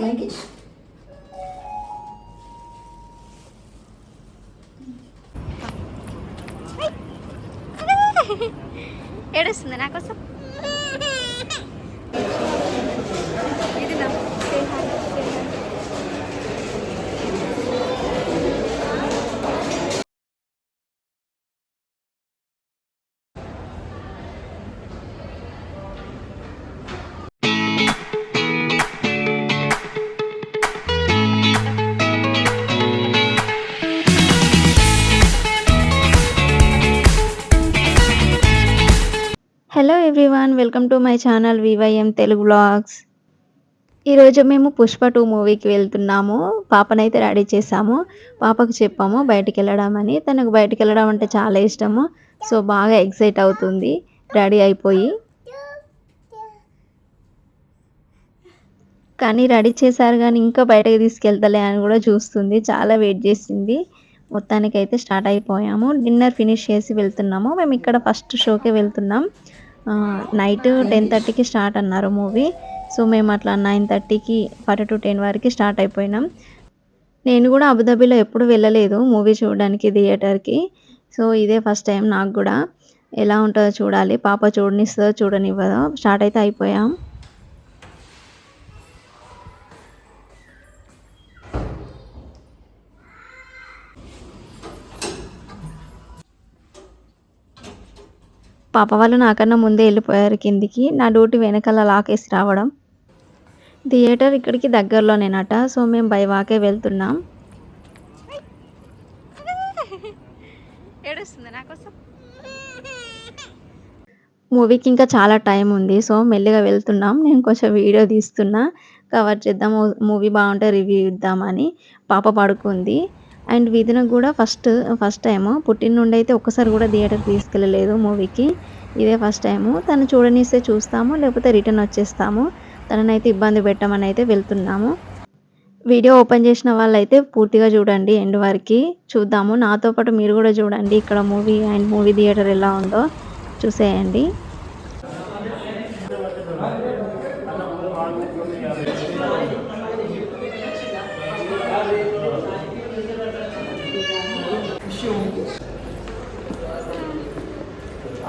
pinkish. ఏడుస్తుంది నా కోసం. ఇది నా hello everyone, welcome to my channel VYM Telugu vlogs. ఈరోజు మేము పుష్ప 2 మూవీకి వెళ్తున్నాము. పాపనైతే రెడీ చేసాము. పాపకు చెప్పాము బయటికి వెళ్ళడం. తనకు బయటికి వెళ్ళడం అంటే చాలా ఇష్టము. సో బాగా ఎక్సైట్ అవుతుంది రెడీ అయిపోయి. కానీ రెడీ చేశారు కానీ ఇంకా బయటకు తీసుకెళ్తలే అని కూడా చూస్తుంది. చాలా వెయిట్ చేసింది. మొత్తానికైతే స్టార్ట్ అయిపోయాము. డిన్నర్ ఫినిష్ చేసి వెళ్తున్నాము. మేము ఇక్కడ ఫస్ట్ షోకే వెళ్తున్నాం. నైట్ 10:30కి స్టార్ట్ అన్నారు మూవీ. సో మేము అట్లా 9:30కి 5 to 10 వరకు స్టార్ట్ అయిపోయినాం. నేను కూడా అబుదాబిలో ఎప్పుడు వెళ్ళలేదు మూవీ చూడడానికి థియేటర్కి. సో ఇదే ఫస్ట్ టైం నాకు కూడా. ఎలా ఉంటుందో చూడాలి. పాప చూడనిస్తుందో చూడనివ్వదో. స్టార్ట్ అయితే అయిపోయాం. పాప వాళ్ళు నాకన్నా ముందే వెళ్ళిపోయారు కిందికి. నా డ్యూటీ వెనకాల లాకేసి రావడం. థియేటర్ ఇక్కడికి దగ్గరలోనేనట. సో మేము బై వాకే వెళ్తున్నాం. మూవీకి ఇంకా చాలా టైం ఉంది. సో మెల్లిగా వెళ్తున్నాం. నేను కొంచెం వీడియో తీస్తున్నా, కవర్ చేద్దాం, మూవీ బాగుంటే రివ్యూ ఇద్దామని. పాప పడుకుంది. అండ్ విధినకు కూడా ఫస్ట్ టైము. పుట్టిన నుండి అయితే ఒక్కసారి కూడా థియేటర్కి తీసుకెళ్ళలేదు మూవీకి. ఇదే ఫస్ట్ టైము. తను చూడనిస్తే చూస్తాము, లేకపోతే రిటర్న్ వచ్చేస్తాము. తననైతే ఇబ్బంది పెట్టమని అయితే వెళ్తున్నాము. వీడియో ఓపెన్ చేసిన వాళ్ళైతే పూర్తిగా చూడండి, ఎండ్ వరకు చూద్దాము. నాతో పాటు మీరు కూడా చూడండి ఇక్కడ మూవీ అండ్ మూవీ థియేటర్ ఎలా ఉందో చూసేయండి.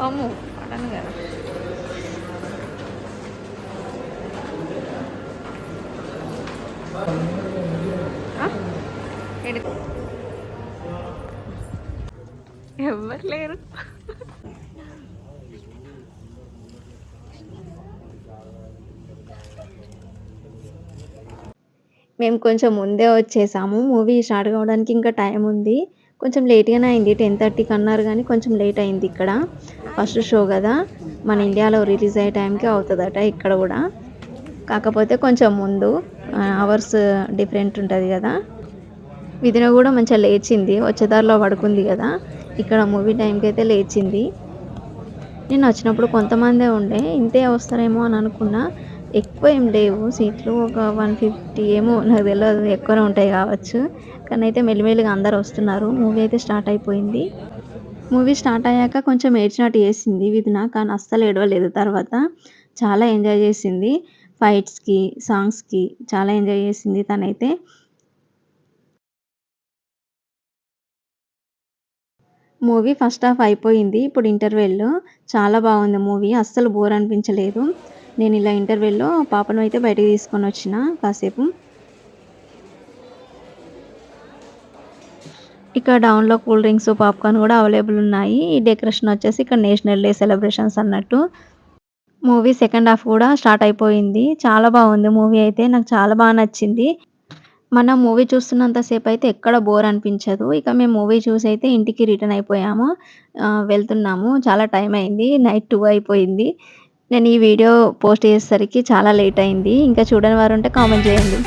అమ్ము అడను కదా. ఎవరు లేరు. మేము కొంచెం ముందే వచ్చేసాము. మూవీ స్టార్ట్ కావడానికి ఇంకా టైం ఉంది. కొంచెం లేట్గానే అయింది. 10:30కి అన్నారు కానీ కొంచెం లేట్ అయింది. ఇక్కడ ఫస్ట్ షో కదా, మన ఇండియాలో రిలీజ్ అయ్యే టైంకి అవుతుందట ఇక్కడ కూడా. కాకపోతే కొంచెం ముందు అవర్స్ డిఫరెంట్ ఉంటుంది కదా. విధిన కూడా మంచిగా లేచింది. వచ్చేదారిలో పడుకుంది కదా. ఇక్కడ మూవీ టైంకి అయితే లేచింది. నేను వచ్చినప్పుడు కొంతమందే ఉండే, ఇంతే వస్తారేమో అని అనుకున్నా. ఎక్కువ ఏం లేవు సీట్లు, ఒక 150 ఏమో, నాకు తెలియదు, ఎక్కువనే ఉంటాయి కావచ్చు. కానీ అయితే మెల్లిమెల్లిగా అందరు వస్తున్నారు. మూవీ అయితే స్టార్ట్ అయిపోయింది. మూవీ స్టార్ట్ అయ్యాక కొంచెం ఏడ్చినట్టు చేసింది విధిన, కానీ అస్సలు ఏడవలేదు. తర్వాత చాలా ఎంజాయ్ చేసింది. ఫైట్స్కి, సాంగ్స్కి చాలా ఎంజాయ్ చేసింది తనైతే. మూవీ ఫస్ట్ హాఫ్ అయిపోయింది. ఇప్పుడు ఇంటర్వెల్లో చాలా బాగుంది మూవీ. అస్సలు బోర్ అనిపించలేదు. నేను ఇలా ఇంటర్వెల్లో పాపను అయితే బయటకు తీసుకొని వచ్చిన కాసేపు. ఇక్కడ డౌన్లో కూల్ డ్రింక్స్, పాప్కార్న్ కూడా అవైలబుల్ ఉన్నాయి. ఈ డెకరేషన్ వచ్చేసి ఇక్కడ నేషనల్ డే సెలబ్రేషన్స్ అన్నట్టు. మూవీ సెకండ్ హాఫ్ కూడా స్టార్ట్ అయిపోయింది. చాలా బాగుంది మూవీ అయితే. నాకు చాలా బాగా నచ్చింది. మనం మూవీ చూస్తున్నంతసేపు అయితే ఎక్కడ బోర్ అనిపించదు. ఇక మేము మూవీ చూసి అయితే ఇంటికి రిటర్న్ అయిపోయాము. వెళ్తున్నాము. చాలా టైం అయింది. నైట్ 2 అయిపోయింది. నేను ఈ వీడియో పోస్ట్ చేసేసరికి చాలా లేట్ అయింది. ఇంకా చూడని వారు ఉంటే కామెంట్ చేయండి.